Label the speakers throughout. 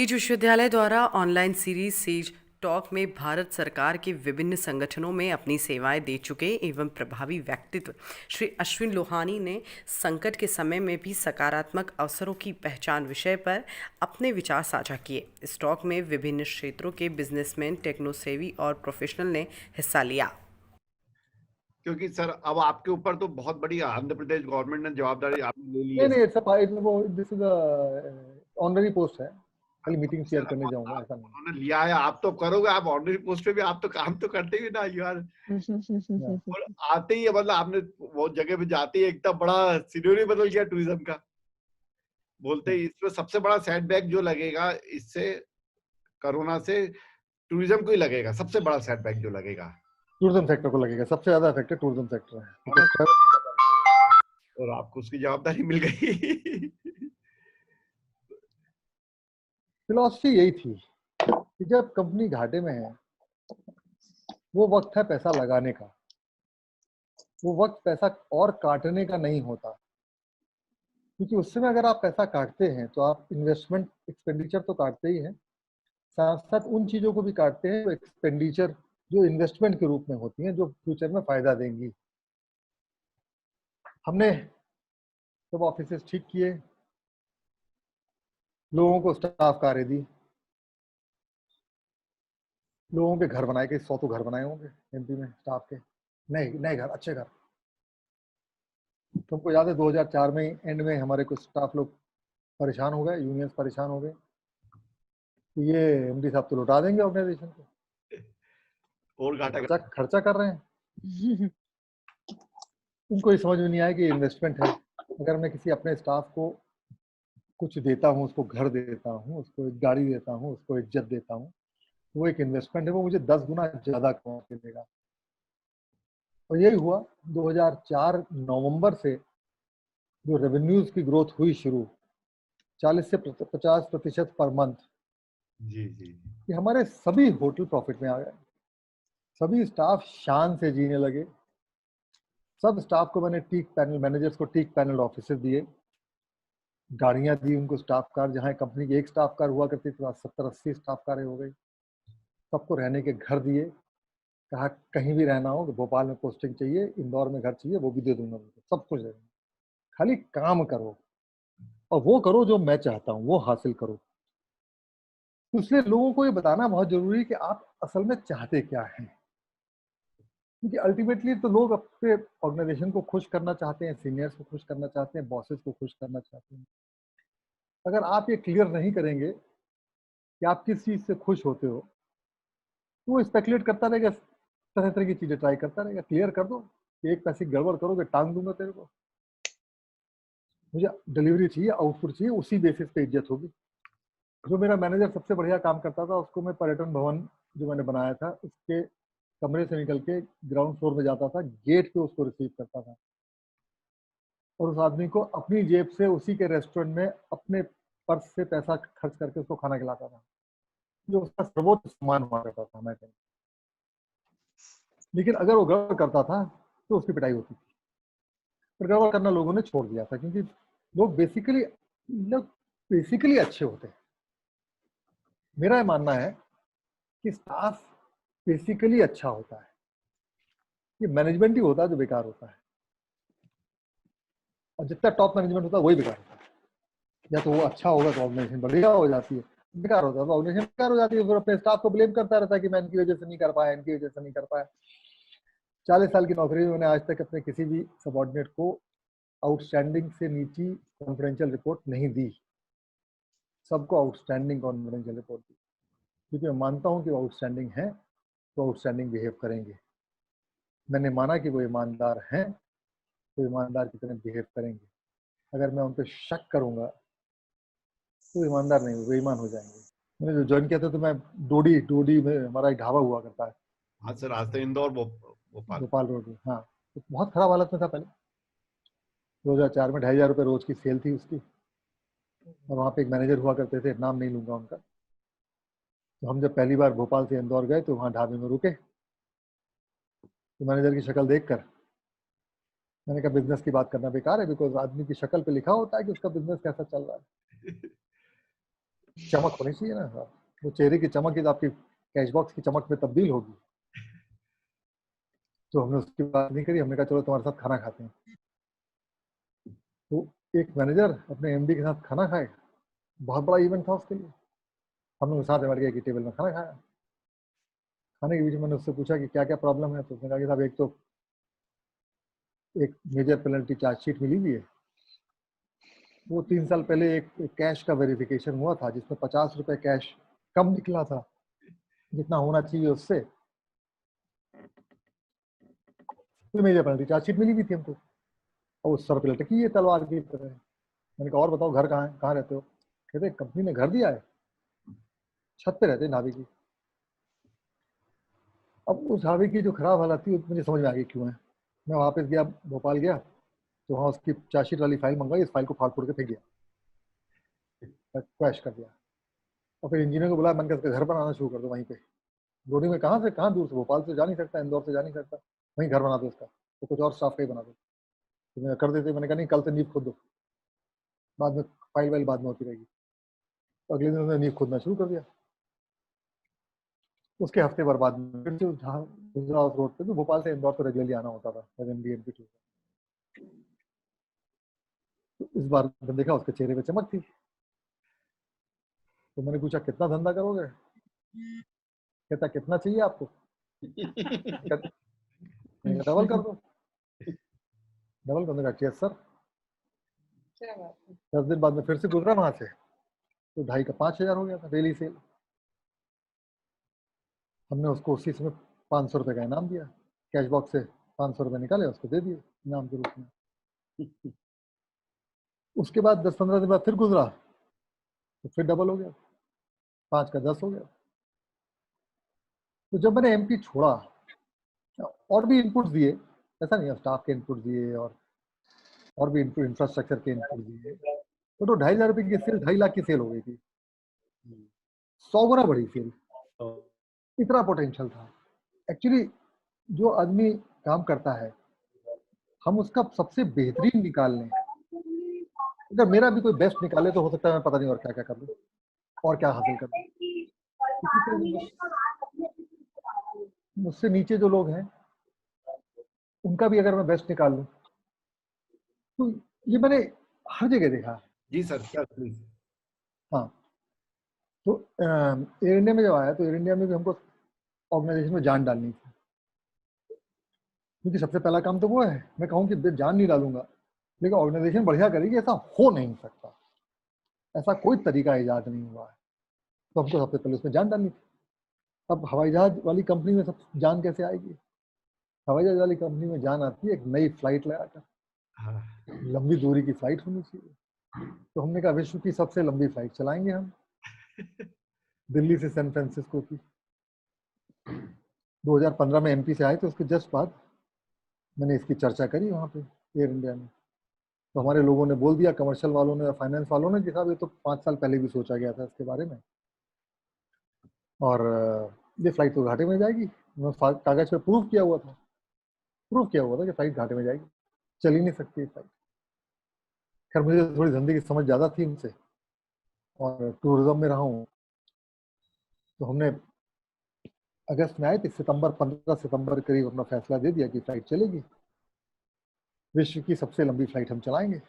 Speaker 1: Says विश्वविद्यालय द्वारा online series says talk में भारत सरकार के विभिन्न संगठनों में अपनी सेवाएं दे चुके एवं प्रभावी व्यक्तित्व श्री अश्विन लोहानी ने संकट के समय में भी सकारात्मक अवसरों की पहचान विषय पर अपने विचार साझा किए। इस टॉक में विभिन्न क्षेत्रों के बिजनेसमैन, टेक्नोसेवी और प्रोफेशनल ने हिस्सा लिया।
Speaker 2: क्योंकि सर अब आपके ऊपर तो बहुत बड़ी आंध्र प्रदेश गवर्नमेंट ने जवाबदारी आपने ले ली
Speaker 3: नहीं
Speaker 2: है।
Speaker 3: नहीं, सब वो दिस इज ऑनरी पोस्ट है, खाली मीटिंग शेयर करने जाऊंगा, ऐसा नहीं।
Speaker 2: उन्होंने लिया है, आप तो करोगे, आप ऑर्डिनरी पोस्ट पे भी आप तो काम तो करते ही ना यार। और आते ही मतलब आपने वो जगह पे जाते ही एकदम बड़ा सिनेरियो बदल गया टूरिज्म का। बोलते ही इसमें सबसे बड़ा सेटबैक जो लगेगा इससे, कोरोना से टूरिज्म को ही लगेगा, सबसे बड़ा सेटबैक जो लगेगा
Speaker 3: टूरिज्म सेक्टर को लगेगा। सबसे ज्यादा इफेक्टेड टूरिज्म सेक्टर है
Speaker 2: और आपको उसकी जवाबदारी मिल गई।
Speaker 3: फिलॉसफी यही थी कि जब कंपनी घाटे में है, वो वक्त है पैसा लगाने का, वो वक्त पैसा और काटने का नहीं होता। क्योंकि उस समय अगर आप पैसा काटते हैं तो आप इन्वेस्टमेंट एक्सपेंडिचर तो काटते ही हैं, साथ साथ उन चीजों को भी काटते हैं जो एक्सपेंडिचर जो इन्वेस्टमेंट के रूप में होती हैं, जो फ्यूचर में फायदा देंगी। हमने सब ऑफिसेस ठीक किए, लोगों को स्टाफ कारें दी, लोगों के घर बनाए के 100 तो घर बनाए होंगे एमपी में स्टाफ के, नए नए घर, अच्छे घर। तुमको याद है 2004 में एंड में हमारे कुछ स्टाफ लोग परेशान हो गए, यूनियंस परेशान हो गए कि ये एमडी साहब तो लुटा देंगे ऑर्गेनाइजेशन को,
Speaker 2: और घाटा
Speaker 3: खर्चा कर रहे हैं। उनको ये समझ में नहीं आया कि इन्वेस्टमेंट है। अगर मैं किसी अपने स्टाफ को कुछ देता हूँ, उसको घर देता हूँ, उसको एक गाड़ी देता हूँ, उसको इज्जत देता हूँ, वो एक इन्वेस्टमेंट है, वो मुझे 10 गुना ज्यादा कमा के देगा। और यही हुआ 2004 नवंबर से जो रेवेन्यूज की ग्रोथ हुई शुरू 40 से 50% पर मंथ,
Speaker 2: जी जी
Speaker 3: कि हमारे सभी होटल प्रॉफिट में आ गए, सभी स्टाफ शान से जीने लगे। सब स्टाफ को मैंने टीक पैनल मैनेजर्स को टीक पैनल ऑफिसर दिए, गाड़ियां दी उनको, स्टाफ कार, जहां कंपनी की एक स्टाफ कार हुआ करती थी 70-80 स्टाफ कारें हो गई। सबको रहने के घर दिए, कहा कहीं भी रहना हो, भोपाल में पोस्टिंग चाहिए, इंदौर में घर चाहिए, वो भी दे दूंगा, सब कुछ दे दूंगा, खाली काम करो और वो करो जो मैं चाहता हूँ, वो हासिल करो। तो इसलिए लोगों को ये बताना बहुत जरूरी है कि आप असल में चाहते क्या हैं, क्योंकि अल्टीमेटली तो लोग अपने ऑर्गेनाइजेशन को खुश करना चाहते हैं, सीनियर्स को खुश करना चाहते हैं, बॉसेस को खुश करना चाहते हैं। अगर आप ये क्लियर नहीं करेंगे कि आप किस चीज से खुश होते हो, तो वो स्पेकुलेट करता रहेगा, तरह तरह की चीजें ट्राई करता रहेगा। क्लियर कर दो कि एक पैसे गड़बड़ करोगे टांग दूंगा तेरे को, मुझे डिलीवरी चाहिए, आउटपुट चाहिए, उसी बेसिस पे इज्जत होगी। जो मेरा मैनेजर सबसे बढ़िया काम करता था, उसको मैं पर्यटन भवन जो मैंने बनाया था उसके कमरे से निकल के ग्राउंड फ्लोर में जाता था, गेट पे उसको रिसीव करता था और उस आदमी को अपनी जेब से उसी के रेस्टोरेंट में अपने पर्स से पैसा खर्च करके उसको खाना खिलाता था, जो उसका सर्वोच्च सम्मान हुआ करता था मैं कहूँ। लेकिन अगर वो गड़बड़ करता था तो उसकी पिटाई होती थी। पर गड़बड़ करना लोगों ने छोड़ दिया था, क्योंकि लोग बेसिकली अच्छे होते हैं। मेरा ये मानना है कि स्टाफ बेसिकली अच्छा होता है, ये मैनेजमेंट ही होता है जो बेकार होता है, और जितना टॉप मैनेजमेंट होता है वही बेकार होता है। या तो वो अच्छा होगा तो ऑर्गेनाइजेशन बढ़िया हो जाती है, बेकार होता है तो ऑर्गेनाइजेशन बेकार हो जाती है, फिर अपने स्टाफ को ब्लेम करता रहता है कि मैं इनकी वजह से नहीं कर पाया, इनकी वजह से नहीं कर पाया। 40 साल की नौकरी में मैंने आज तक अपने किसी भी सबऑर्डिनेट को आउटस्टैंडिंग से नीचे कॉन्फिडेंशियल रिपोर्ट नहीं दी, सबको आउटस्टैंडिंग कॉन्फिडेंशियल रिपोर्ट दी, क्योंकि मैं मानता हूँ कि वो आउटस्टैंडिंग है तो आउटस्टैंडिंग बिहेव करेंगे। मैंने माना कि वो ईमानदार हैं तो ईमानदार की तरह बिहेव करेंगे। अगर मैं उन पर शक करूंगा तो ईमानदार नहीं, वो बेईमान हो जाएंगे। मैंने जो ज्वाइन किया था तो मैं डोडी में हमारा एक ढाबा हुआ करता है।
Speaker 2: हाँ सर, आज तो इंदौर
Speaker 3: भोपाल रोड में, हाँ, तो बहुत खराब हालत में था पहले। 2004 में 2,500 रुपये रोज की सेल थी उसकी, और वहाँ पे एक मैनेजर हुआ करते थे, नाम नहीं लूंगा उनका। तो हम जब पहली बार भोपाल से इंदौर गए तो वहाँ ढाबे में रुके, तो मैनेजर की शक्ल देखकर मैंने कहा बिजनेस की बात करना बेकार है, बिकॉज आदमी की शक्ल पे लिखा होता है कि उसका बिजनेस कैसा चल रहा है। चमक होनी चाहिए ना, वो चेहरे की चमक ही तो आपकी कैश बॉक्स की चमक में तब्दील होगी। तो हमने उसकी बात नहीं करी, हमने कहा चलो तुम्हारे साथ खाना खाते हैं। तो एक मैनेजर अपने एमडी के साथ खाना खाए, बहुत बड़ा इवेंट था उसके लिए। हम लोग साथ बैठ के एक ही टेबल में खाना खाया। खाने के बीच में मैंने उससे पूछा कि क्या क्या प्रॉब्लम है, तो उसने कहा कि साहब एक तो एक मेजर पेनल्टी चार्जशीट मिली हुई है। वो 3 साल पहले एक कैश का वेरिफिकेशन हुआ था जिसमें 50 रुपए कैश कम निकला था जितना होना चाहिए उससे। तो मेजर पेनल्टी चार्जशीट मिली हुई थी हमको, और उस सर पे लटकी है तलवार की तरह। मैंने कहा और बताओ घर कहाँ है, कहाँ रहते हो? कहते कंपनी ने घर दिया है, छत पे रहते हैं ढाबे की। अब उस ढाबे की जो खराब हालत थी मुझे समझ में आ गई क्यों है। मैं वापस गया, भोपाल गया, तो वहाँ उसकी चार्जशीट वाली फाइल मंगवाई, इस फाइल को फाड़ फोड़ के फेंक दिया, क्रैश कर दिया। और फिर इंजीनियर को बुलाया, मैंने कहा इसका घर बनाना शुरू कर दो वहीं पे। रोडी में कहाँ से कहाँ दूर से, भोपाल से जा नहीं सकता, इंदौर से जा नहीं सकता, वहीं घर बना दो इसका, तो कुछ और स्टाफ का ही बना दो। तो मैं कर देते, मैंने कहा नहीं कल से नींव खोद दो, बाद में फाइल वाइल बाद में होती रहेगी। तो अगले दिन उन्होंने नींव खोदना शुरू कर दिया। उसके हफ्ते भर बाद में फिर से गुजरा उस रोड पे, तो भोपाल से इंदौर तो रेगुलरली आना होता था एमडी टू। तो इस बार मैंने देखा उसके चेहरे पे चमक थी। तो मैंने पूछा कितना धंधा करोगे? कहता कितना चाहिए आपको? मैंने कहा डबल कर दो। डबल करने का चाहिए सर। 10 दिन बाद में फिर से गुजरा वहां से, तो 2.5 का 5,000 हो गया था डेली सेल। हमने उसको उसी समय 500 रुपए का इनाम दिया, कैश बॉक्स से 500 रुपए निकाले उसको दे दिए इनाम के रूप में। उसके बाद 10-15 दिन बाद फिर गुजरा, तो फिर डबल हो गया, 5 का 10 हो गया। तो जब मैंने एमपी छोड़ा, और भी इनपुट्स दिए, ऐसा नहीं है, स्टाफ के इनपुट दिए और भी इंफ्रास्ट्रक्चर के इनपुट दिए, तो 2,500 रुपए की सेल 2.5 लाख की सेल हो गई थी, 100 गुना बड़ी सेल। इतना पोटेंशियल था। एक्चुअली जो आदमी काम करता है, हम उसका सबसे बेहतरीन निकाल लें। अगर मेरा भी कोई बेस्ट निकाले तो हो सकता है मैं पता नहीं और क्या क्या कर लूँ और क्या हासिल कर लूँ। इसी तरह मुझसे नीचे जो लोग हैं उनका भी अगर मैं बेस्ट निकाल लूँ, तो ये मैंने हर जगह देखा।
Speaker 2: जी सर, सर प्लीज।
Speaker 3: हाँ, तो एयर इंडिया में जब आया तो एयर इंडिया में भी हमको ऑर्गेनाइजेशन में जान डालनी थी, क्योंकि सबसे पहला काम तो वो है। मैं कहूँ कि जान नहीं डालूंगा, लेकिन ऑर्गेनाइजेशन बढ़िया करेगी, ऐसा हो नहीं सकता, ऐसा कोई तरीका ईजाद नहीं हुआ है। तो हमको सबसे पहले उसमें जान डालनी थी। अब हवाई जहाज वाली कंपनी में सब जान कैसे आएगी? हवाई जहाज वाली कंपनी में जान आती है एक नई फ्लाइट लगाकर, लंबी दूरी की फ्लाइट होनी चाहिए। तो हमने कहा विश्व की सबसे लंबी फ्लाइट चलाएंगे हम, दिल्ली से सैन फ्रांसिस्को की। 2015 में एमपी से आए थे, उसके जस्ट बाद मैंने इसकी चर्चा करी वहाँ पे एयर इंडिया में। तो हमारे लोगों ने बोल दिया, कमर्शियल वालों ने और फाइनेंस वालों ने, कि साहब ये तो 5 साल पहले भी सोचा गया था इसके बारे में, और ये फ्लाइट तो घाटे में जाएगी। कागज पे प्रूव किया हुआ था कि फ्लाइट घाटे में जाएगी, चल ही नहीं सकती फ्लाइट। खैर मुझे थोड़ी धंधे की समझ ज़्यादा थी उनसे, और टूरिज्म में रहा हूँ। तो हमने अगस्त में आए थे, 15 सितंबर करीब अपना फैसला दे दिया कि फ्लाइट चलेगी, विश्व की सबसे लंबी फ्लाइट हम चलाएंगे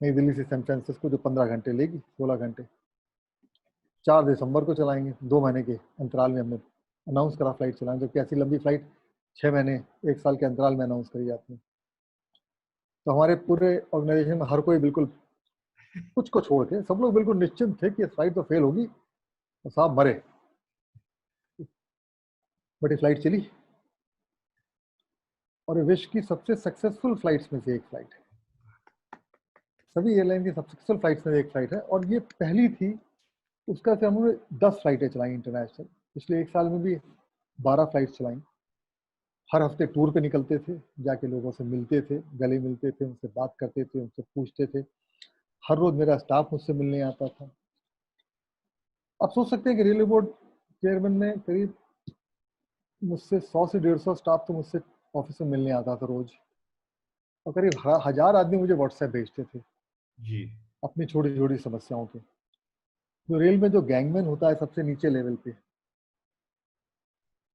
Speaker 3: नई दिल्ली से सैन फ्रांसिस्को, जो 15 घंटे लेगी, 16 घंटे। 4 दिसंबर को चलाएंगे, 2 महीने के अंतराल में हमने अनाउंस करा फ्लाइट चलाएंगे, जबकि ऐसी लंबी फ्लाइट 6 महीने 1 साल के अंतराल में अनाउंस करी जाती है। तो हमारे पूरे ऑर्गेनाइजेशन में हर कोई बिल्कुल, कुछ को छोड़ के सब लोग बिल्कुल निश्चिंत थे कि फ्लाइट तो फेल होगी और साहब मरे। बट ये फ्लाइट चली, और ये विश्व की सबसे सक्सेसफुल फ्लाइट्स में से एक फ्लाइट है। सभी एयरलाइन की सक्सेसफुल फ्लाइट्स में एक फ्लाइट है, और ये पहली थी। उसका से हमने 10 फ्लाइटें चलाई इंटरनेशनल। पिछले 1 साल में भी 12 फ्लाइट चलाई। हर हफ्ते टूर पे निकलते थे, जाके लोगों से मिलते थे, गले मिलते थे, उनसे बात करते थे, उनसे पूछते थे। हर रोज मेरा स्टाफ मुझसे मिलने आता था। आप सोच सकते हैं कि रेलवे बोर्ड चेयरमैन में करीब मुझसे 100 से 150 स्टाफ तो मुझसे ऑफिस में मिलने आता था रोज, और करीब 1000 आदमी मुझे व्हाट्सएप भेजते थे
Speaker 2: जी।
Speaker 3: अपनी छोटी छोटी समस्याओं के। जो रेल में जो गैंगमैन होता है सबसे नीचे लेवल पे,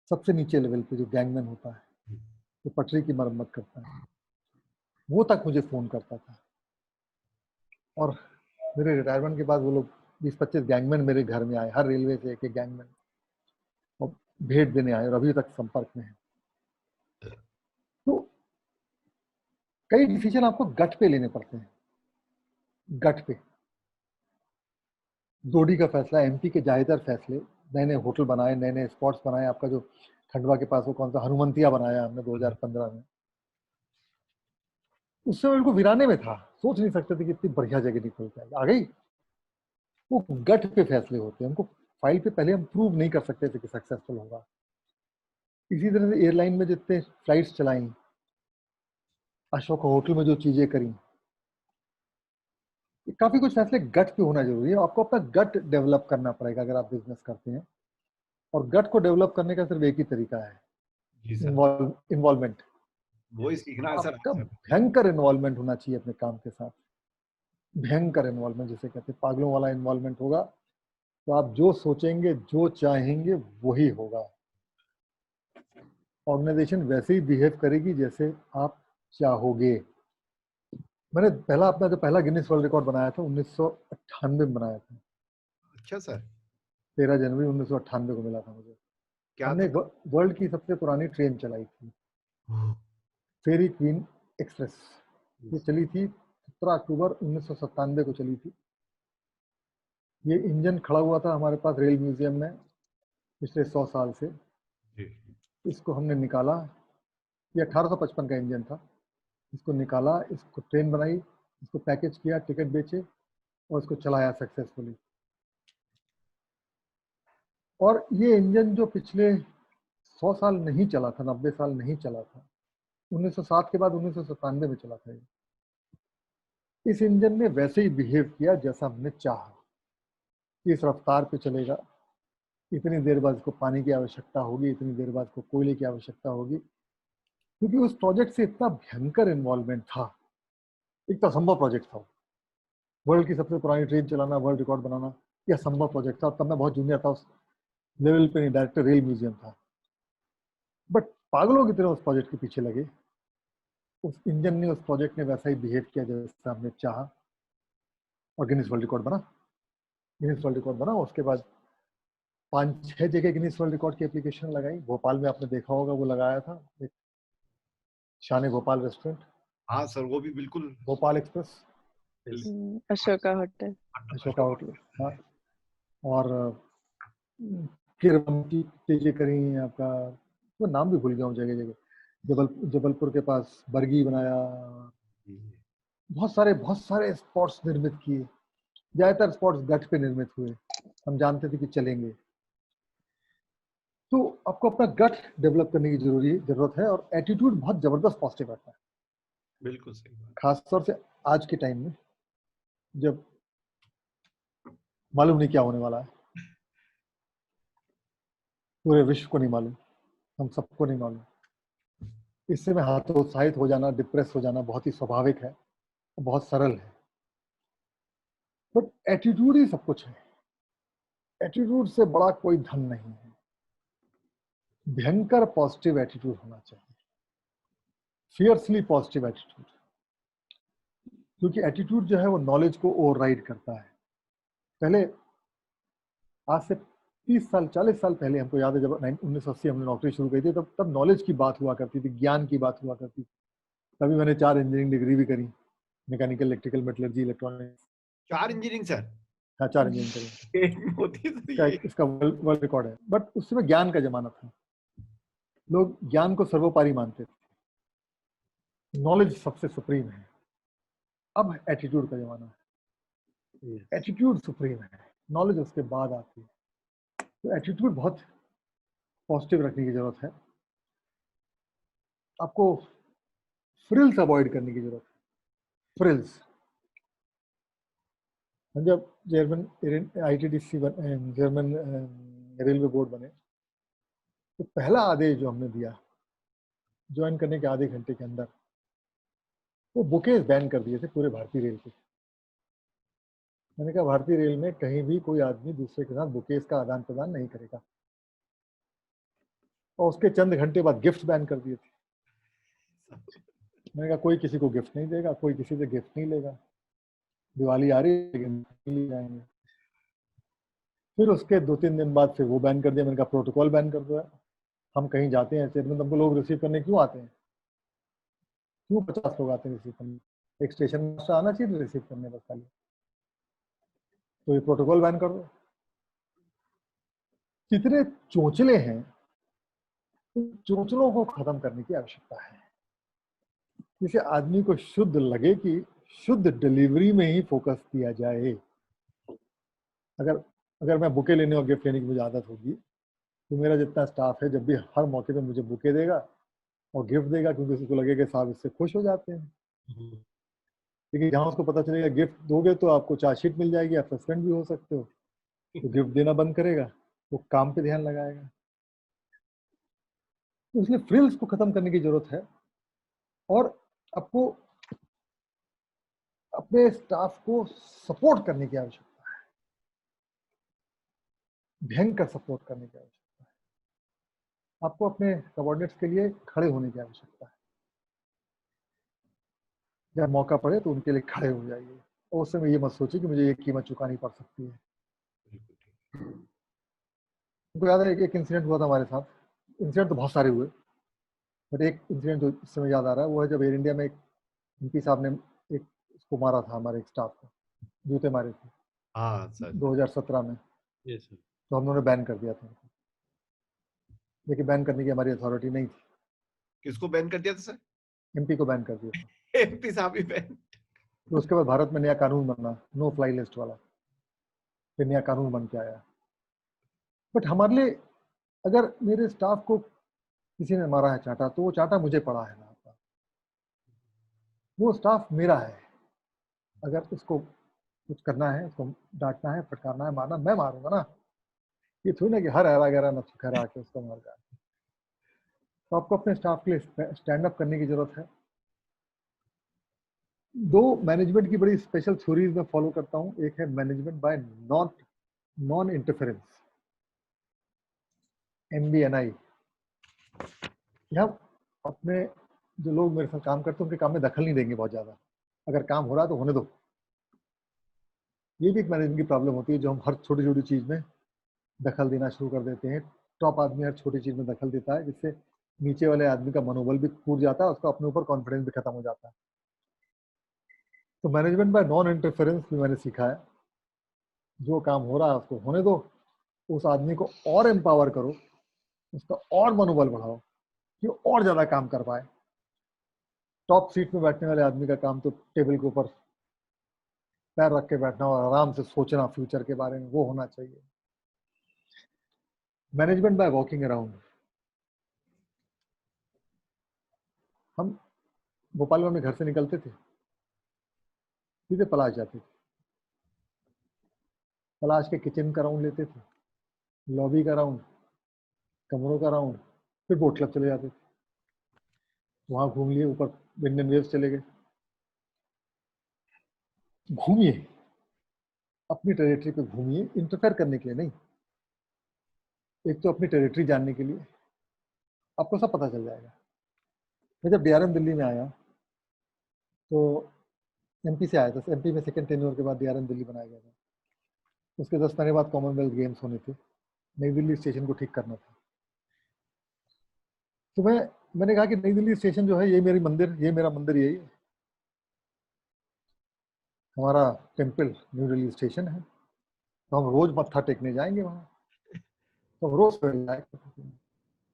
Speaker 3: सबसे नीचे लेवल पे जो गैंगमैन होता है, जो पटरी की मरम्मत करता है, वो तक मुझे फ़ोन करता था। और मेरे रिटायरमेंट के बाद वो लोग 20-25 गैंगमैन मेरे घर में आए, हर रेलवे से एक-एक गैंगमैन, और भेंट देने आए और अभी तक संपर्क में हैं। तो कई डिसीजन आपको गट पे लेने पड़ते हैं, गट पे। डोडी का फैसला, एमपी के जायदार फैसले, नए-नए होटल बनाए, नए-नए स्पॉट्स बनाए। आपका जो खंडवा के पास वो कौन सा हनुमंतिया बनाया हमने 2015 में। उस समय बिल्कुल वीराने में था, सोच नहीं सकते थे कि इतनी बढ़िया जगह निकल जाएगी, आ गई। वो गट पे फैसले होते हैं, हमको फाइल पे पहले हम प्रूव नहीं कर सकते थे कि सक्सेसफुल होगा। इसी तरह से एयरलाइन में जितने फ्लाइट्स चलाई, अशोक होटल में जो चीजें करी, काफी कुछ फैसले गट पे होना जरूरी है। आपको अपना गट डेवलप करना पड़ेगा अगर आप बिजनेस करते हैं, और गट को डेवलप करने का सिर्फ एक ही तरीका है,
Speaker 2: जी सर,
Speaker 3: इन्वॉल्वमेंट।
Speaker 2: वही सीखना है सर
Speaker 3: आपका
Speaker 2: आपसे।
Speaker 3: भयंकर इन्वॉल्वमेंट होना चाहिए अपने काम के साथ, भयंकर इन्वॉल्वमेंट, जिसे कहते हैं पागलों वाला इन्वॉल्वमेंट होगा तो आप जो सोचेंगे, जो चाहेंगे, वही होगा। ऑर्गेनाइजेशन वैसे ही बिहेव करेगी जैसे आप चाहोगे। मैंने अपना जो पहला गिनीज वर्ल्ड रिकॉर्ड बनाया था 1998 में बनाया था।
Speaker 2: अच्छा सर,
Speaker 3: 13 जनवरी 1998 को मिला था मुझे।
Speaker 2: क्या
Speaker 3: हमने
Speaker 2: था?
Speaker 3: वर्ल्ड की सबसे पुरानी ट्रेन चलाई थी, फेरी क्वीन एक्सप्रेस। ये चली थी 17 अक्टूबर 1997 को चली थी। ये इंजन खड़ा हुआ था हमारे पास रेल म्यूजियम में पिछले 100 साल से।
Speaker 2: जी।
Speaker 3: इसको हमने निकाला, ये 1855 का इंजन था। इसको निकाला, इसको ट्रेन बनाई, इसको पैकेज किया, टिकट बेचे और इसको चलाया सक्सेसफुली। और ये इंजन जो पिछले 100 साल नहीं चला था, 90 साल नहीं चला था, 1907 के बाद 1997 में चला था ये। इस इंजन ने वैसे ही बिहेव किया जैसा हमने चाहा। इस रफ्तार पे चलेगा, इतनी देर बाद इसको पानी की आवश्यकता होगी, इतनी देर बाद इसको कोयले की आवश्यकता होगी। क्योंकि उस प्रोजेक्ट से इतना भयंकर इन्वॉल्वमेंट था, एक तो असंभव प्रोजेक्ट था। वर्ल्ड की सबसे पुरानी ट्रेन चलाना, वर्ल्ड रिकॉर्ड बनाना, यह असंभव प्रोजेक्ट था। तब मैं बहुत जूनियर था, उस लेवल पे नहीं, डायरेक्टर रेल म्यूजियम था। बट पागलों की तरह उस प्रोजेक्ट के पीछे लगे। उस इंजन ने, उस प्रोजेक्ट ने वैसा ही बिहेव किया जैसा हमने चाहा, और गिनीज वर्ल्ड रिकॉर्ड बना। गिनीज वर्ल्ड रिकॉर्ड बना, उसके बाद 5-6 जगह गिनीज वर्ल्ड रिकॉर्ड की एप्लीकेशन लगाई। भोपाल में आपने देखा होगा, वो लगाया था एक शान भोपाल रेस्टोरेंट,
Speaker 2: हाँ सर, वो भी बिल्कुल
Speaker 3: Bhopal express,
Speaker 4: Ashoka hotel,
Speaker 3: Ashoka hotel. हाँ, और किरम की चीजें करी। आपका वो नाम भी भूल गया हूँ जगह जगह। जबलपुर के पास बरगी बनाया। बहुत सारे स्पॉट्स निर्मित किए। ज्यादातर स्पॉट्स गट पे निर्मित हुए, हम जानते थे कि चलेंगे। तो आपको अपना गट डेवलप करने की जरूरत है, और एटीट्यूड बहुत जबरदस्त पॉजिटिव रहता है।
Speaker 2: बिल्कुल सही बात।
Speaker 3: खासतौर से आज के टाइम में, जब मालूम नहीं क्या होने वाला है, पूरे विश्व को नहीं मालूम, हम सबको नहीं मालूम। इससे में हतोत्साहित हो जाना, डिप्रेस हो जाना बहुत ही स्वाभाविक है, बहुत सरल है। बट एटीट्यूड ही सब कुछ है। एटीट्यूड से बड़ा कोई धन नहीं है। भयंकर पॉजिटिव एटीट्यूड होना चाहिए, फियर्सली पॉजिटिव एटीट्यूड। क्योंकि एटीट्यूड जो है वो नॉलेज को ओवरराइड करता है। पहले, आज से 30 साल 40 साल पहले, हमको याद है जब 1980 हमने नौकरी शुरू की थी, तब नॉलेज की बात हुआ करती थी, ज्ञान की बात हुआ करती थी। तभी मैंने 4 इंजीनियरिंग डिग्री भी करी, mechanical, electrical, metallurgy, electronics.
Speaker 2: 4 engineering sir?
Speaker 3: हाँ, 4 इंजीनियरिंग करी।
Speaker 2: एक में होती है तो ये
Speaker 3: इसका वर्ल्ड रिकॉर्ड है। बट उस समय ज्ञान का जमाना था, लोग ज्ञान को सर्वोपरि मानते थे, नॉलेज सबसे सुप्रीम है। अब एटीट्यूड का जमाना है, एटीट्यूड सुप्रीम है, नॉलेज उसके बाद आती है। तो एटीट्यूड बहुत पॉजिटिव रखने की जरूरत है। आपको फ्रिल्स अवॉइड करने की जरूरत है, फ्रिल्स। जब German ITDC German railway board बने, तो पहला आदेश जो हमने दिया ज्वाइन करने के आधे घंटे के अंदर, वो बुकेज बैन कर दिए थे पूरे भारतीय रेल के। मैंने कहा भारतीय रेल में कहीं भी कोई आदमी दूसरे के साथ बुकेज का आदान प्रदान नहीं करेगा। और उसके चंद घंटे बाद गिफ्ट बैन कर दिए थे। मैंने कहा कोई किसी को गिफ्ट नहीं देगा, कोई किसी से गिफ्ट नहीं लेगा, दिवाली आ रही है लेकिन नहीं ले जाएंगे। फिर उसके 2-3 दिन बाद फिर वो बैन कर दिया। मैंने कहा प्रोटोकॉल बैन कर दिया। हम कहीं जाते हैं चेयरमैन, हमको लोग रिसीव करने क्यों आते हैं? क्यों 50 लोग आते हैं रिसीव करने? एक स्टेशन मास्टर आना चाहिए रिसीव करने बस खाली। तो ये प्रोटोकॉल बैन कर दो। कितने चोचले हैं, चोचलों को खत्म करने की आवश्यकता है। जिसे आदमी को शुद्ध लगे कि शुद्ध डिलीवरी में ही फोकस किया जाए। अगर मैं बुके लेने और गिफ्ट लेने की मुझे आदत होगी तो मेरा जितना स्टाफ है जब भी हर मौके पे मुझे बुके देगा और गिफ्ट देगा, क्योंकि उसको लगेगा साहब इससे खुश हो जाते हैं। लेकिन जहाँ उसको पता चलेगा गिफ्ट दोगे तो आपको चार्जशीट मिल जाएगी, आप सस्पेंड भी हो सकते हो, तो गिफ्ट देना बंद करेगा, वो काम पे ध्यान लगाएगा। तो इसलिए फ्रिल्स को खत्म करने की जरूरत है और आपको अपने स्टाफ को सपोर्ट करने की आवश्यकता है, भयंकर सपोर्ट करने की आवश्यकता है। आपको अपने सबॉर्डिनेट्स के लिए खड़े होने की आवश्यकता है। जब मौका पड़े तो उनके लिए खड़े हो जाइए और उस समय ये मत सोचिए कि मुझे ये कीमत चुकानी पड़ सकती है। मुझे याद है एक इंसिडेंट हुआ था हमारे साथ। इंसिडेंट तो बहुत सारे हुए, बट एक इंसिडेंट जो इस समय याद आ रहा है वो है जब एयर इंडिया में एक एमपी साहब ने एक उसको मारा था, हमारे एक स्टाफ को जूते मारे थे।
Speaker 2: हाँ सर,
Speaker 3: 2017 में।
Speaker 2: Yes sir.
Speaker 3: तो हम लोगों ने बैन कर दिया था उनको, लेकिन बैन करने की हमारी अथॉरिटी नहीं थी।
Speaker 2: किसको बैन कर दिया था सर?
Speaker 3: एमपी को बैन कर दिया था।
Speaker 2: एमपी साहब ही बैन।
Speaker 3: तो उसके बाद भारत में नया कानून बना, नो फ्लाई लिस्ट वाला, फिर नया कानून बन के आया। बट हमारे लिए अगर मेरे स्टाफ को किसी ने मारा है चाटा तो वो चाटा मुझे पड़ा है ना, वो स्टाफ मेरा है। अगर उसको कुछ करना है, उसको डांटना है, फटकारना है, मारना, मैं मारूंगा ना। ये थोड़ी ना कि हर हरा गहरा न खरा के उसको मार जाए। तो आपको अपने स्टाफ के लिए स्टैंड अप करने की जरूरत है। 2 मैनेजमेंट की बड़ी स्पेशल थ्योरीज में फॉलो करता हूँ। एक है management by non interference, MBNI। हम अपने जो लोग मेरे साथ काम करते हैं उनके काम में दखल नहीं देंगे बहुत ज्यादा। अगर काम हो रहा है तो होने दो। ये भी एक मैनेजमेंट की प्रॉब्लम होती है, जो हम हर छोटी छोटी चीज में दखल देना शुरू कर देते हैं। टॉप आदमी हर छोटी चीज में दखल देता है, जिससे नीचे वाले आदमी का मनोबल भी टूट जाता है, उसका अपने ऊपर कॉन्फिडेंस भी खत्म हो जाता है। तो मैनेजमेंट बाय नॉन इंटरफेरेंस भी मैंने सीखा है। जो काम हो रहा है उसको होने दो, उस आदमी को और एम्पावर करो, उसका और मनोबल बढ़ाओ कि और ज्यादा काम कर पाए। टॉप सीट में बैठने वाले आदमी का काम तो टेबल के ऊपर पैर रख के बैठना और आराम से सोचना फ्यूचर के बारे में, वो होना चाहिए। Management by walking around. हम भोपाल में अपने घर से निकलते थे, सीधे पलाश जाते थे। पलाश के किचन का राउंड लेते थे, लॉबी का राउंड, कमरों का राउंड, फिर बोट क्लब चले जाते थे। वहां घूम लिए, ऊपर इंडियन वेव्स चले गए। घूमिए, अपनी टेरिटरी पे घूमिए, इंटरफेयर करने के लिए नहीं। एक तो अपनी टेरिटरी जानने के लिए, आपको सब पता चल जाएगा। मैं जब DRM दिल्ली में आया तो MP से आया था। MP में सेकंड टेन्योर के बाद DRM दिल्ली बनाया गया था। उसके 10 महीने बाद कॉमनवेल्थ गेम्स होने थे, नई दिल्ली स्टेशन को ठीक करना था। तो मैंने कहा कि नई दिल्ली स्टेशन जो है, ये मेरी मंदिर, ये मेरा मंदिर, यही है हमारा टेम्पल। न्यू दिल्ली स्टेशन है, तो हम रोज मत्था टेकने जाएंगे वहाँ। तो हम रोज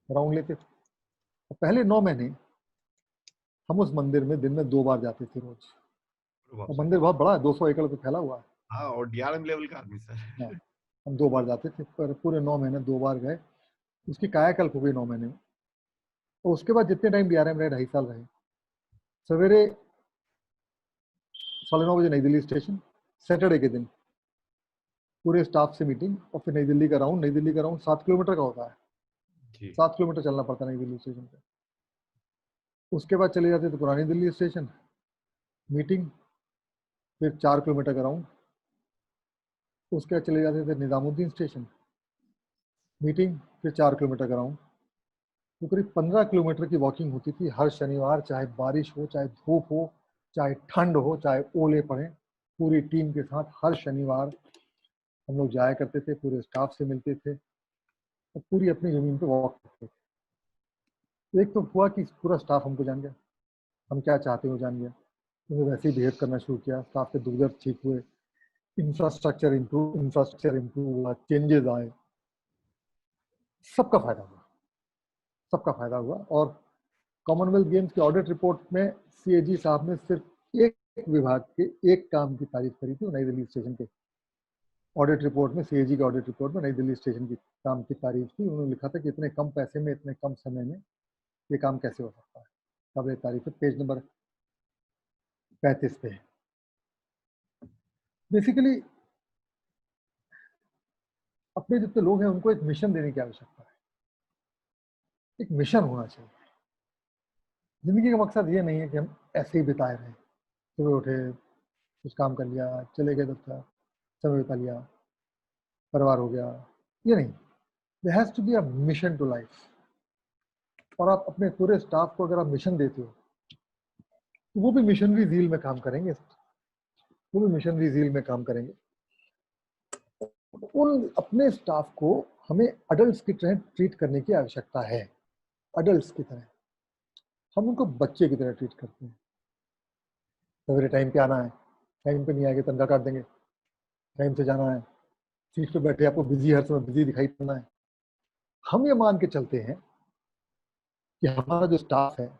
Speaker 3: राउंड लेते थे। तो पहले 9 महीने हम उस मंदिर में दिन में 2 बार जाते थे रोज। और मंदिर बहुत बड़ा है, 200 एकड़ पे फैला हुआ है।
Speaker 2: हाँ, और DRM लेवल का आदमी सर।
Speaker 3: हाँ, हम 2 बार जाते थे, पर पूरे 9 महीने 2 बार गए। उसकी कायाकल्प हो गई 9 महीने में। और उसके बाद जितने टाइम DRM रहे, 2.5 साल रहे, सवेरे 9:30 बजे नई दिल्ली स्टेशन, सैटरडे के दिन पूरे स्टाफ से मीटिंग, और फिर नई दिल्ली का राउंड। नई दिल्ली का राउंड 7 किलोमीटर का होता है, 7 किलोमीटर चलना पड़ता है नई दिल्ली स्टेशन पे। उसके बाद चले जाते थे पुरानी दिल्ली स्टेशन, मीटिंग, फिर 4 किलोमीटर का राउंड, उसके बाद चले जाते थे निजामुद्दीन स्टेशन, मीटिंग, फिर 4 किलोमीटर का राउंड। तो करीब 15 किलोमीटर की वॉकिंग होती थी हर शनिवार, चाहे बारिश हो, चाहे धूप हो, चाहे ठंड हो, चाहे ओले पड़े। पूरी टीम के साथ हर शनिवार हम लोग जाया करते थे, पूरे स्टाफ से मिलते थे और पूरी अपनी ज़मीन पे वॉक करते थे। एक तो हुआ कि पूरा स्टाफ हमको जान गया, हम क्या चाहते हैं वो जान गया, तो वैसे ही बिहेव करना शुरू किया। स्टाफ के दुख दर्द ठीक हुए, इंफ्रास्ट्रक्चर इम्प्रूव हुआ, चेंजेस आए, सबका फायदा हुआ, सबका फायदा हुआ। और कॉमनवेल्थ गेम्स के ऑडिट रिपोर्ट में सीएजी साहब ने सिर्फ एक विभाग के एक काम की तारीफ करी थी, नई दिल्ली स्टेशन के ऑडिट रिपोर्ट में। सीएजी के ऑडिट रिपोर्ट में नई दिल्ली स्टेशन की काम की तारीफ थी। उन्होंने लिखा था कि इतने कम पैसे में, इतने कम समय में ये काम कैसे हो सकता है। काबिल तारीफ है, पेज नंबर 35 पे। बेसिकली अपने जितने लोग हैं उनको एक मिशन देने की आवश्यकता है, एक मिशन होना चाहिए। जिंदगी का मकसद ये नहीं है कि हम ऐसे ही बिताए रहें, सुबह उठे, कुछ काम कर लिया, चले गए दफ्तर, समय बिता लिया, परिवार हो गया, ये नहीं। There has to be a mission to life. और आप अपने पूरे स्टाफ को अगर आप मिशन देते हो तो वो भी मिशनरी ज़ील में काम करेंगे, वो भी मिशनरी ज़ील में काम करेंगे। उन अपने स्टाफ को हमें अडल्ट्स की तरह ट्रीट करने की आवश्यकता है। अडल्ट्स की तरह, हम उनको बच्चे की तरह ट्रीट करते हैं। सवेरे टाइम पे आना है, टाइम पे नहीं आएगा तनख्वाह काट देंगे। टाइम से जाना है, सीट पे बैठे आपको बिजी, हर समय बिजी दिखाई देना है। हम ये मान के चलते हैं कि हमारा जो स्टाफ है,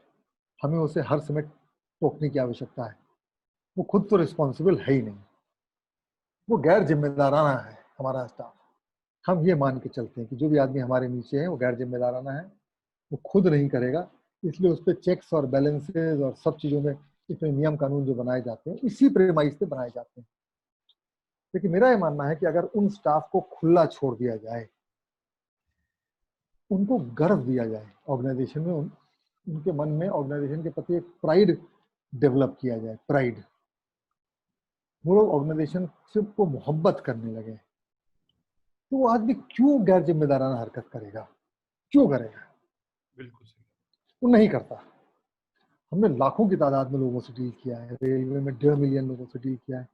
Speaker 3: हमें उसे हर समय टोकने की आवश्यकता है। वो खुद तो रिस्पॉन्सिबल है ही नहीं, वो गैर जिम्मेदाराना है हमारा स्टाफ। हम ये मान के चलते हैं कि जो भी आदमी हमारे नीचे है वो गैर जिम्मेदाराना है, वो खुद नहीं करेगा। इसलिए उस पर चेक्स और बैलेंसेस और सब चीज़ों में इतने नियम कानून जो बनाए जाते हैं, इसी प्रेमाइस पे बनाए जाते हैं। लेकिन मेरा ये मानना है कि अगर उन स्टाफ को खुला छोड़ दिया जाए, उनको गर्व दिया जाए ऑर्गेनाइजेशन में, उनके मन में ऑर्गेनाइजेशन के प्रति एक प्राइड डेवलप किया जाए, प्राइड, वो लोग ऑर्गेनाइजेशन से को मोहब्बत करने लगे, तो वो आदमी क्यों गैर जिम्मेदाराना हरकत करेगा, क्यों करेगा?
Speaker 2: बिल्कुल सही।
Speaker 3: वो नहीं करता। हमने लाखों की तादाद में लोगों से डील किया है, रेलवे में 1.5 मिलियन लोगों से डील किया है,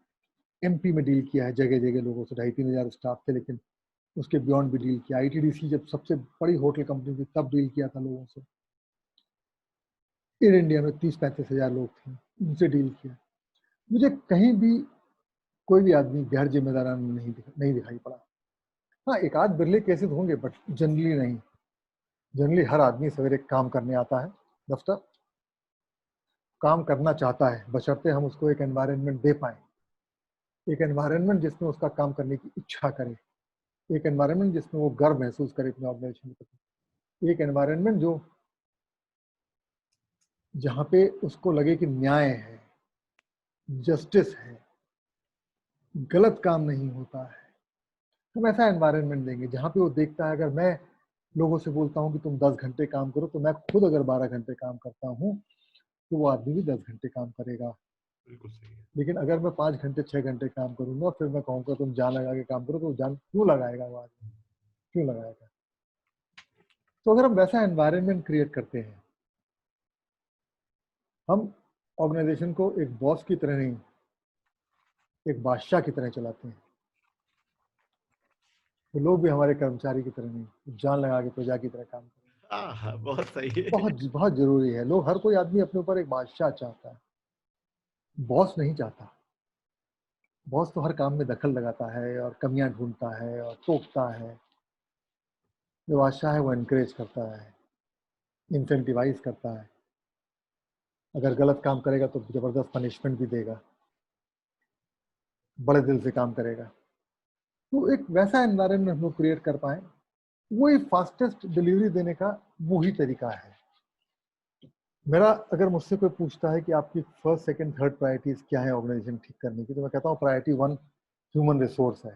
Speaker 3: एमपी में डील किया है, जगह जगह लोगों से, 2,500-3 हज़ार स्टाफ थे, लेकिन उसके बियॉन्ड भी डील किया। आईटीडीसी जब सबसे बड़ी होटल कंपनी थी तब डील किया था लोगों से। एयर इंडिया में 30-35 हज़ार लोग थे, उनसे डील किया। मुझे कहीं भी कोई भी आदमी गैर जिम्मेदाराना नहीं दिखाई पड़ा। हाँ, एक आध बिरले केसेस होंगे, बट जनरली नहीं। जनरली हर आदमी सवेरे काम करने आता है, दफ्तर काम करना चाहता है, बशर्ते हम उसको एक एनवायरनमेंट दे पाएँ, एक एनवायरनमेंट जिसमें उसका काम करने की इच्छा करे, एक एनवायरनमेंट जिसमें वो गर्व महसूस करे अपने ऑर्गेनाइजेशन के प्रति, एक एनवायरनमेंट जो जहाँ पे उसको लगे कि न्याय है, जस्टिस है, गलत काम नहीं होता है। हम ऐसा एनवायरनमेंट देंगे जहाँ पे वो देखता है, अगर मैं लोगों से बोलता हूँ कि तुम 10 घंटे काम करो, तो मैं खुद अगर 12 घंटे काम करता हूँ तो वो आदमी भी 10 घंटे काम करेगा।
Speaker 2: बिल्कुल सही है।
Speaker 3: लेकिन अगर मैं 5 घंटे 6 घंटे काम करूंगा, फिर मैं कहूँगा तुम जान लगा के काम करो, तो जान क्यों लगाएगा वो आदमी, क्यों लगाएगा? तो अगर हम वैसा एनवायरनमेंट क्रिएट करते हैं, हम ऑर्गेनाइजेशन को एक बॉस की तरह नहीं, एक बादशाह की तरह चलाते हैं, तो लोग भी हमारे कर्मचारी की तरह नहीं, जान लगा के प्रजा की तरह काम करें।
Speaker 2: हाँ, बहुत सही है।
Speaker 3: बहुत बहुत जरूरी है। लोग, हर कोई आदमी अपने ऊपर एक बादशाह चाहता है, बॉस नहीं चाहता। बॉस तो हर काम में दखल लगाता है और कमियां ढूंढता है और टोकता है। जो बादशाह है वो एनकरेज करता है, इंसेंटिवाइज करता है। अगर गलत काम करेगा तो जबरदस्त पनिशमेंट भी देगा, बड़े दिल से काम करेगा। तो एक वैसा एनवायरनमेंट हम लोग क्रिएट कर पाए, वही फास्टेस्ट डिलीवरी देने का वही तरीका है। मेरा, अगर मुझसे कोई पूछता है कि आपकी फर्स्ट सेकंड थर्ड प्रायोरिटीज क्या है ऑर्गेनाइजेशन ठीक करने की, तो मैं कहता हूँ प्रायोरिटी 1 ह्यूमन रिसोर्स है,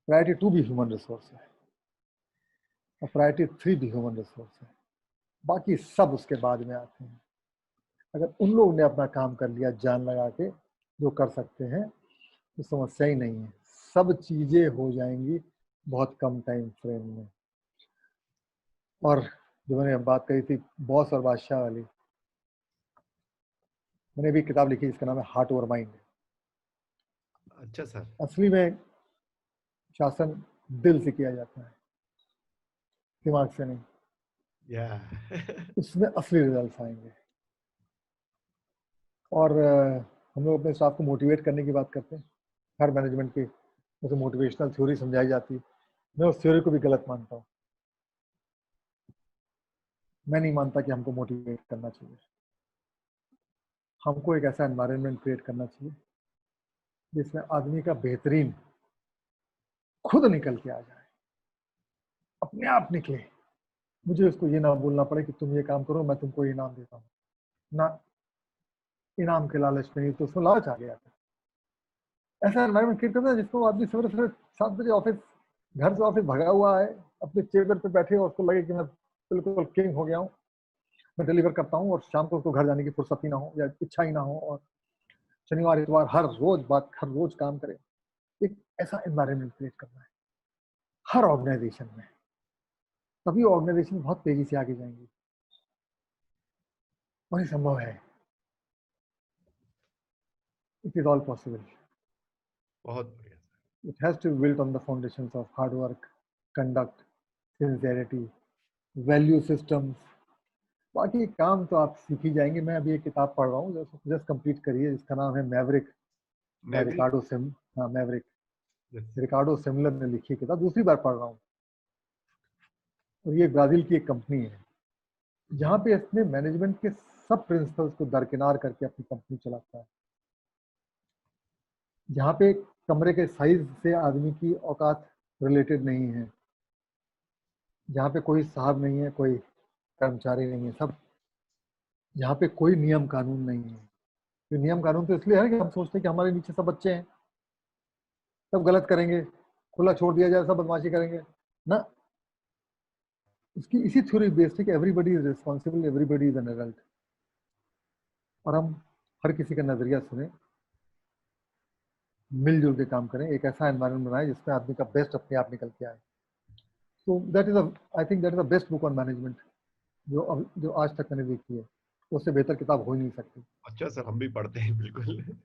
Speaker 3: प्रायोरिटी 2 भी ह्यूमन रिसोर्स है, और प्रायोरिटी 3 भी ह्यूमन रिसोर्स है। बाकी सब उसके बाद में आते हैं। अगर उन लोगों ने अपना काम कर लिया जान लगा के, जो कर सकते हैं, तो समस्या ही नहीं है, सब चीजें हो जाएंगी बहुत कम टाइम फ्रेम में। और जो मैंने बात कही थी बॉस और बादशाह वाली, मैंने भी किताब लिखी जिसका नाम है हार्ट ओवर माइंड।
Speaker 2: अच्छा सर।
Speaker 3: असली में शासन दिल से किया जाता है, दिमाग से नहीं।
Speaker 2: या
Speaker 3: उसमें असली रिजल्ट आएंगे। और हम लोग अपने स्टाफ को मोटिवेट करने की बात करते हैं, हर मैनेजमेंट की जैसे मोटिवेशनल थ्योरी समझाई जाती है, मैं उस थ्योरी को भी गलत मानता हूँ। मैं नहीं मानता कि हमको मोटिवेट करना चाहिए। हमको एक ऐसा एनवायरनमेंट क्रिएट करना चाहिए जिसमें आदमी का बेहतरीन खुद निकल के आ जाए, अपने आप निकले। मुझे उसको ये ना बोलना पड़े कि तुम ये काम करो मैं तुमको इनाम देता हूँ ना, इनाम के लालच में नहीं, तो उसमें लालच आ गया था। ऐसा एनवायरनमेंट क्रिएट करना है जिसको आदमी सवेरे सवेरे 7 बजे ऑफिस, घर से ऑफिस भगा हुआ है, अपने चेयर पे बैठे और उसको लगे कि मैं बिल्कुल किंग हो गया हूँ, मैं डिलीवर करता हूँ, और शाम को उसको घर जाने की फुर्सत ही ना हो या इच्छा ही ना हो, और शनिवार इतवार हर रोज काम करे। एक ऐसा एनवायरनमेंट क्रिएट करना है हर ऑर्गेनाइजेशन में, तभी ऑर्गेनाइजेशन बहुत तेजी से आगे जाएंगी, और ये संभव है। It is all possible.
Speaker 2: बहुत बढ़िया sir.
Speaker 3: It has to be built on the foundations of hard work, conduct, sincerity, value systems. बाकी काम तो आप सीख ही जाएंगे। मैं अभी एक किताब पढ़ रहा हूँ, जस्ट कंप्लीट करी है, जिसका नाम है मैवरिक,
Speaker 2: मैवरिक।
Speaker 3: Maverick,
Speaker 2: Yes.
Speaker 3: रिकार्डो सिमलर ने लिखी किताब, दूसरी बार पढ़ रहा हूँ। और ये ब्राजील की एक कंपनी है जहाँ पे इसने मैनेजमेंट के सब प्रिंसिपल्स को दरकिनार करके अपनी कंपनी चलाता है, जहाँ पे कमरे के साइज से आदमी की औकात रिलेटेड नहीं है, जहाँ पे कोई साहब नहीं है, कोई कर्मचारी नहीं है, सब, यहाँ पे कोई नियम कानून नहीं है। तो नियम कानून तो इसलिए है कि हम सोचते हैं कि हमारे नीचे सब बच्चे हैं, सब गलत करेंगे, खुला छोड़ दिया जाए, सब बदमाशी करेंगे ना। इसकी इसी थ्योरी बेस्ड है कि everybody is responsible, everybody is an adult, और हम हर किसी का नजरिया सुने, मिलजुल के काम करें, एक ऐसा एनवायरनमेंट बनाए जिसमें आदमी का बेस्ट अपने आप निकल के आए। तो that is I think that is the best book on management जो आज तक मैंने देखी है। उससे बेहतर किताब हो ही नहीं सकती।
Speaker 2: अच्छा सर, हम भी पढ़ते हैं बिल्कुल।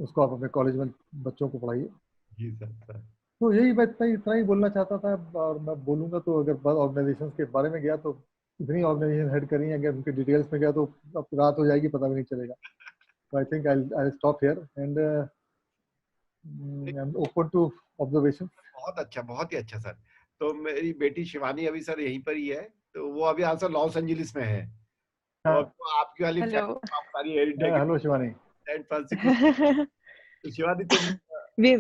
Speaker 3: उसको आप अपने कॉलेज में बच्चों को पढ़ाइए।
Speaker 2: जी सर।
Speaker 3: तो यही मैं इतना ही बोलना चाहता था। और मैं बोलूँगा तो अगर बात ऑर्गेनाइजेशन के बारे में गया तो इतनी ऑर्गेनाइजेशन हेड करी, अगर उनके डिटेल्स में गया तो अब रात हो जाएगी, पता भी नहीं चलेगा। तो I think I stop here and I am open to observation.
Speaker 2: बहुत ही अच्छा सर। तो मेरी बेटी शिवानी अभी सर यहीं पर ही है, तो वो अभी आज सर लॉस एंजलिस में है। तो अब तो आपकी वाली
Speaker 4: हेलो।
Speaker 2: आप सारी Air India
Speaker 3: hello Shivani.
Speaker 2: San Francisco. तो शिवानी तुम
Speaker 4: we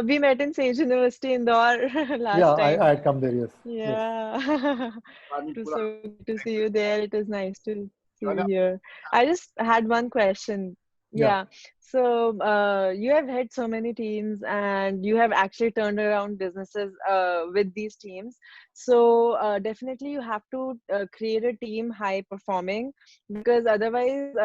Speaker 4: we met in Sage University Indore last
Speaker 3: Yeah,
Speaker 4: time.
Speaker 3: I had come there, yes.
Speaker 4: Yeah.
Speaker 2: Shivani
Speaker 4: It was
Speaker 2: पूरा
Speaker 4: so good to see you there. It was nice to see you
Speaker 2: Shivani
Speaker 4: here. I just had one question.
Speaker 3: Yeah.
Speaker 4: Yeah. So you have had so many teams and you have actually turned around businesses with these teams. So definitely you have to create a team high performing, because otherwise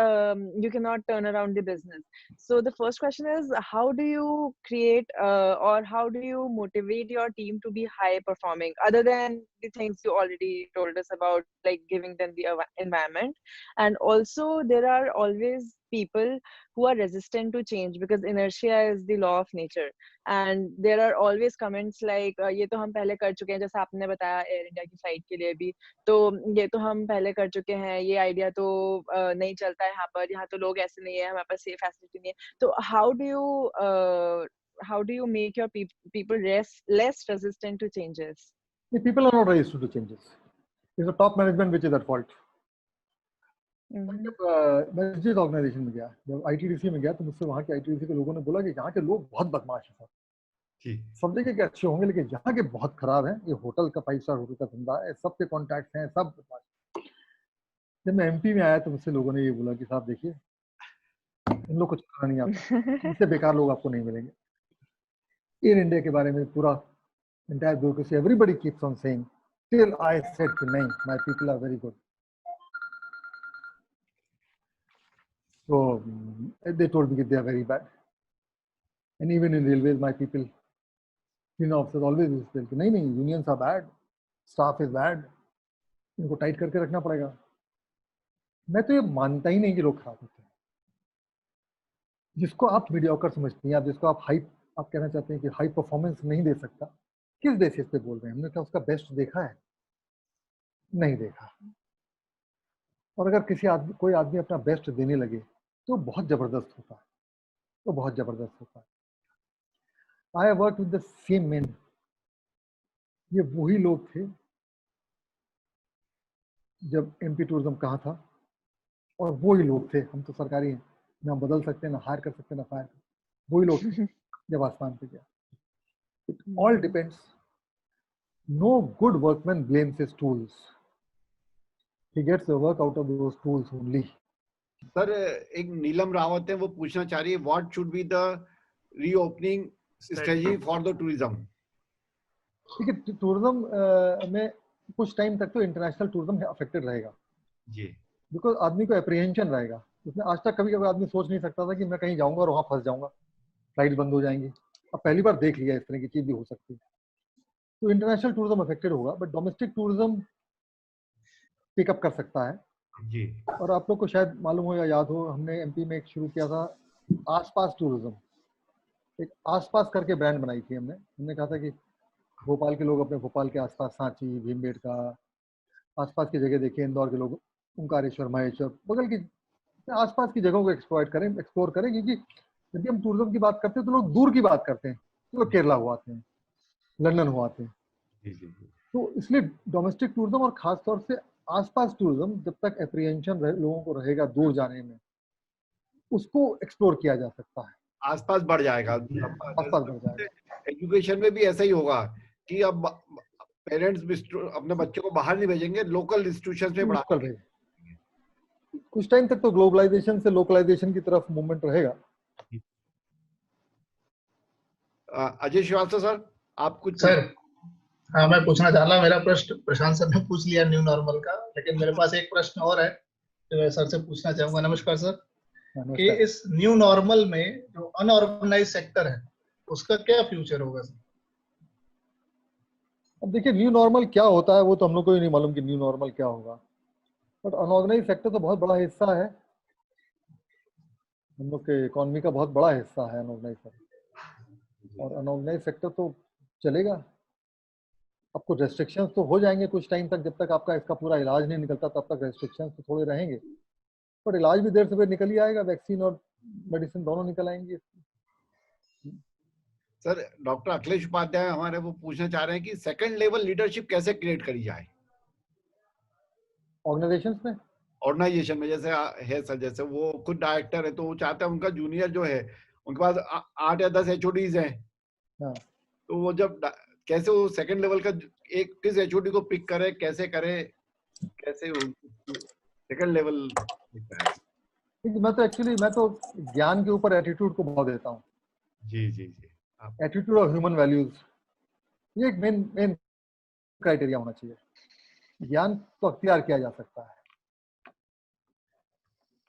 Speaker 4: you cannot turn around the business. So the first question is, how do you create or how do you motivate your team to be high performing, other than the things you already told us about, like giving them the environment? And also there are always people who are resistant to change, because inertia is the law of nature, and there are always comments like ये तो हम पहले कर चुके हैं, जैसे आपने बताया एयर इंडिया की फ्लाइट के लिए भी, तो ये तो हम पहले कर चुके हैं, ये आइडिया तो नहीं चलता है यहाँ तो लोग ऐसे नहीं है, हमारे पास ये फैसिलिटी नहीं है। तो how do you make your people less resistant to changes?
Speaker 3: The people are not resistant to changes. It's the top management which is at fault. मैं जिस ऑर्गेनाइजेशन में गया, जब आईटीडीसी में गया, तो मुझसे वहाँ के आईटीडीसी के लोगों ने बोला कि यहाँ के लोग बहुत बदमाश हैं। सब जगह के अच्छे होंगे लेकिन यहाँ के बहुत खराब हैं। ये होटल का 5 स्टार होटल का धंधा है, सबके कॉन्टैक्ट हैं, सब बदमाश। जब मैं एमपी में आया तो मुझसे लोगों ने ये बोला कि साहब देखिए, इन लोग को चलाना नहीं आता, इससे बेकार लोग आपको नहीं मिलेंगे। एयर इंडिया के बारे में पूरा entire bureaucracy, everybody keeps on saying, till I said कि नहीं, my people are very good. So they told me that they are very bad. And even in railways, my people, senior officers always used to say, नहीं unions are bad, staff is bad, इनको tight करके रखना पड़ेगा। मैं तो ये मानता ही नहीं कि लोग खराब होते हैं। जिसको आप मीडियोकर समझते हैं, या जिसको आप कहना चाहते हैं कि हाई परफॉर्मेंस नहीं दे सकता, किस बेसिस पे बोल रहे हैं? हमने क्या उसका बेस्ट देखा है? नहीं देखा। और अगर कोई आदमी अपना बेस्ट देने लगे तो बहुत जबरदस्त होता है, तो बहुत जबरदस्त होता है। I work with the same main, ये वही लोग थे जब एमपी टूरिज्म कहाँ था, और वही लोग थे, हम तो सरकारी हैं, ना बदल सकते, ना हायर कर सकते, ना फायर कर, वही लोग थे जब आसमान पे गया। It all depends. No good workman blames his tools, he gets the work out of those tools only.
Speaker 2: Sir, एक नीलम रावत है, वो पूछना चाह रही है, what should be the reopening strategy for the tourism?
Speaker 3: ठीक है, टूरिज्म में कुछ टाइम तक तो इंटरनेशनल टूरिज्म अफेक्टेड रहेगा
Speaker 2: जी,
Speaker 3: बिकॉज आदमी को एप्रीहेंशन रहेगा। उसमें आज तक कभी आदमी सोच नहीं सकता था कि मैं कहीं जाऊंगा और वहां फंस जाऊंगा, फ्लाइट बंद हो जाएंगी। अब पहली बार देख लिया इस तरह की चीज भी हो सकती है, तो इंटरनेशनल टूरिज्म अफेक्टेड होगा, बट डोमेस्टिक टूरिज्म पिकअप कर सकता है।
Speaker 2: जी,
Speaker 3: और आप लोग को शायद मालूम हो या याद हो, हमने एमपी में एक शुरू किया था आसपास टूरिज्म, एक आसपास करके ब्रांड बनाई थी हमने कहा था कि भोपाल के लोग अपने भोपाल के आसपास, सांची, भीमबेटका, आसपास की जगह देखिए, इंदौर के लोग ओंकारेश्वर, महेश्वर, बगल की आसपास की जगहों को एक्सप्लोर करें, क्योंकि यदि हम टूरिज्म की बात करते हैं तो लोग दूर की बात करते हैं, तो लोग केरला हुआ आते हैं, लंदन हुआ आते हैं। तो इसलिए डोमेस्टिक टूरिज्म और खासतौर से आसपास टूरिज्म, जब तक एप्रीहेंशन लोगों को रहेगा दूर जाने में, उसको एक्सप्लोर किया जा सकता है,
Speaker 2: आसपास बढ़ जाएगा।
Speaker 3: आसपास बढ़ जाएगा।
Speaker 2: एजुकेशन में भी ऐसा ही होगा कि अब पेरेंट्स भी अपने बच्चों को बाहर नहीं भेजेंगे, लोकल इंस्टीट्यूशंस में पढ़ाएंगे।
Speaker 3: कुछ टाइम तक तो ग्लोबलाइजेशन से लोकलाइजेशन की तरफ मूवमेंट रहेगा।
Speaker 2: अजय श्रीवास्तव सर, आप कुछ?
Speaker 5: सर, हाँ, मैं पूछना चाह रहा, मेरा प्रश्न प्रशांत सर ने पूछ लिया न्यू नॉर्मल का, लेकिन मेरे पास एक प्रश्न और है जो मैं सर से पूछना चाहूंगा। नमस्कार सर। कि इस न्यू नॉर्मल में जो अनऑर्गेनाइज सेक्टर है, उसका क्या फ्यूचर होगा सर?
Speaker 3: अब देखिए, न्यू नॉर्मल क्या होता है वो तो हम लोग को ही नहीं मालूम कि न्यू नॉर्मल क्या होगा, बट अनऑर्गेनाइज सेक्टर तो बहुत बड़ा हिस्सा है, हम लोग के इकोनॉमी का बहुत बड़ा हिस्सा है अनऑर्गेनाइज सेक्टर, और अनऑर्गेनाइज सेक्टर तो चलेगा। आपको रेस्ट्रिक्शंस तो हो जाएंगे कुछ टाइम तक, जब तक आपका इसका पूरा इलाज नहीं निकलता तब तक रेस्ट्रिक्शंस तो थोड़े रहेंगे, पर इलाज भी देर से देर निकल ही आएगा, वैक्सीन और मेडिसिन दोनों निकल आएंगे।
Speaker 2: सर, डॉक्टर अखिलेश उपाध्याय हमारे वो पूछना चाह रहे हैं कि सेकंड लेवल लीडरशिप कैसे क्रिएट करी जाए ऑर्गेनाइजेशन में? जैसे है सर, जैसे वो खुद डायरेक्टर है, तो वो चाहते हैं उनका जूनियर जो है, उनके पास 8 या 10 HODs हैं, तो वो जब कैसे वो सेकंड लेवल का एक किस HOD को पिक करे, कैसे करे, कैसे सेकंड लेवल?
Speaker 3: मैं तो ज्ञान के ऊपर एटीट्यूड को बहुत देता हूँ।
Speaker 2: जी जी जी,
Speaker 3: एटीट्यूड और ह्यूमन वैल्यूज, ये एक मेन क्राइटेरिया होना चाहिए। ज्ञान तो अख्तियार किया जा सकता है,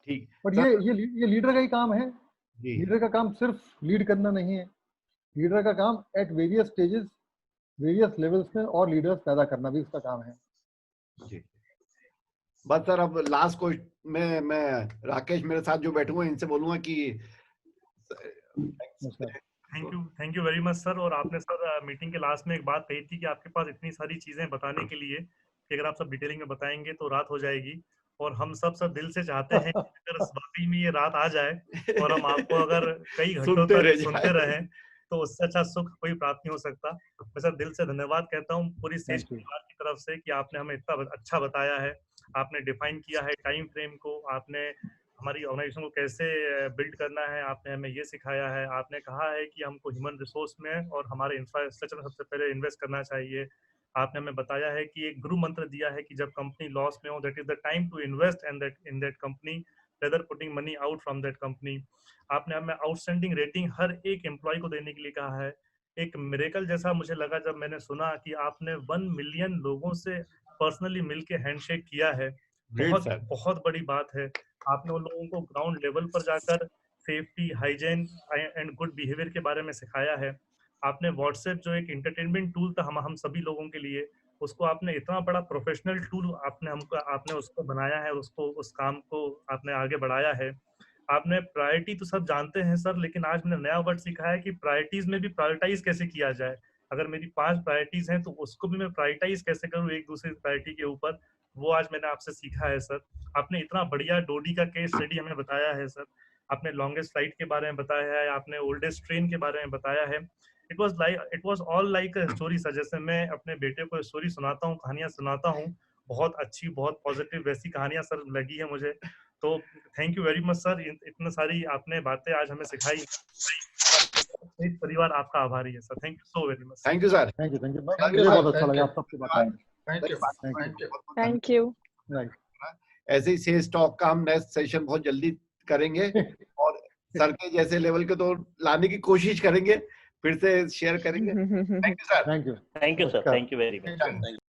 Speaker 2: ठीक,
Speaker 3: पर ये लीडर का ही काम है। लीडर का काम सिर्फ लीड करना नहीं है, लीडर का काम at various stages, various levels में और लीडर्स पैदा करना भी उसका काम है।
Speaker 2: जी, बस सर, अब लास्ट क्वेश्चन में मैं राकेश मेरे साथ जो बैठे हुए इनसे बोलूंगा कि
Speaker 6: thank you very much sir. और आपने सर मीटिंग के लास्ट में एक बात कही थी कि आपके पास इतनी सारी चीजें बताने के लिए कि अगर आप सब डिटेलिंग में बताएंगे तो रात हो जाएगी, और हम सब दिल से चाहते हैं कि अगर वाकई में ये रात आ जाए और हम आपको अगर कई घंटों तक सुनते रहें तो उससे अच्छा सुख कोई प्राप्त नहीं हो सकता। मैं सर दिल से धन्यवाद कहता हूँ पूरी सेज परिवार की तरफ से कि आपने हमें इतना अच्छा बताया है, आपने डिफाइन किया है टाइम फ्रेम को, आपने हमारी ऑर्गेनाइजेशन को कैसे बिल्ड करना है, आपने हमें ये सिखाया है, आपने कहा है कि हमको ह्यूमन रिसोर्स में और हमारे इंफ्रास्ट्रक्चर में सबसे पहले इन्वेस्ट करना चाहिए। आपने हमें बताया है कि एक गुरु मंत्र दिया है कि जब कंपनी लॉस में हो, that is the time to invest in that company rather putting money out from that company. आपने हमें आउटस्टैंडिंग रेटिंग हर एक एम्प्लॉय को देने के लिए कहा है। एक मिरेकल जैसा मुझे लगा जब मैंने सुना कि आपने 1 मिलियन लोगों से पर्सनली मिलके हैंडशेक किया है। बहुत बहुत बड़ी बात है। आपने उन लोगों को ग्राउंड लेवल पर जाकर safety, hygiene and good behaviour के बारे में सिखाया है। आपने व्हाट्सएप जो एक एंटरटेनमेंट टूल था हम सभी लोगों के लिए, उसको आपने इतना बड़ा प्रोफेशनल टूल आपने उसको बनाया है, उसको उस काम को आपने आगे बढ़ाया है। आपने प्रायोरिटी तो सब जानते हैं सर, लेकिन आज मैंने नया वर्ड सीखा है कि प्रायोरिटीज में भी प्रायोरिटाइज कैसे किया जाए। अगर मेरी 5 प्रायोरिटीज हैं तो उसको भी मैं प्रायोरिटाइज कैसे करूँ एक दूसरे प्रायोरिटी के ऊपर, वो आज मैंने आपसे सीखा है सर। आपने इतना बढ़िया डोडी का केस स्टडी हमें बताया है सर, आपने लॉन्गेस्ट फ्लाइट के बारे में बताया है, आपने ओल्डेस्ट ट्रेन के बारे में बताया है। It was all like a story sir. जैसे मैं अपने बेटे को स्टोरी सुनाता हूँ, कहानियां सुनाता हूँ, बहुत अच्छी, बहुत पॉजिटिव वैसी कहानियां सर लगी है मुझे। तो thank you very much sir, इतनी सारी आपने बातें आज हमें सिखाई। परिवार आपका आभारी है sir. Thank you so very much.
Speaker 2: Thank you sir.
Speaker 3: Thank you
Speaker 5: Thank you,
Speaker 3: मुझे
Speaker 5: sir.
Speaker 3: बहुत अच्छा लगा आप सबसे बात
Speaker 5: Thank you.
Speaker 3: Thank you.
Speaker 4: Thank you.
Speaker 3: Right
Speaker 2: ऐसे ही सेल्स टॉक का हम नेक्स्ट सेशन बहुत जल्दी करेंगे और सर के जैसे लेवल के तो लाने की कोशिश करेंगे, फिर से शेयर करेंगे। Thank you sir.
Speaker 3: Thank you
Speaker 7: Thank you, sir.
Speaker 3: Namaskar.
Speaker 7: Thank you very much.
Speaker 5: Thank you.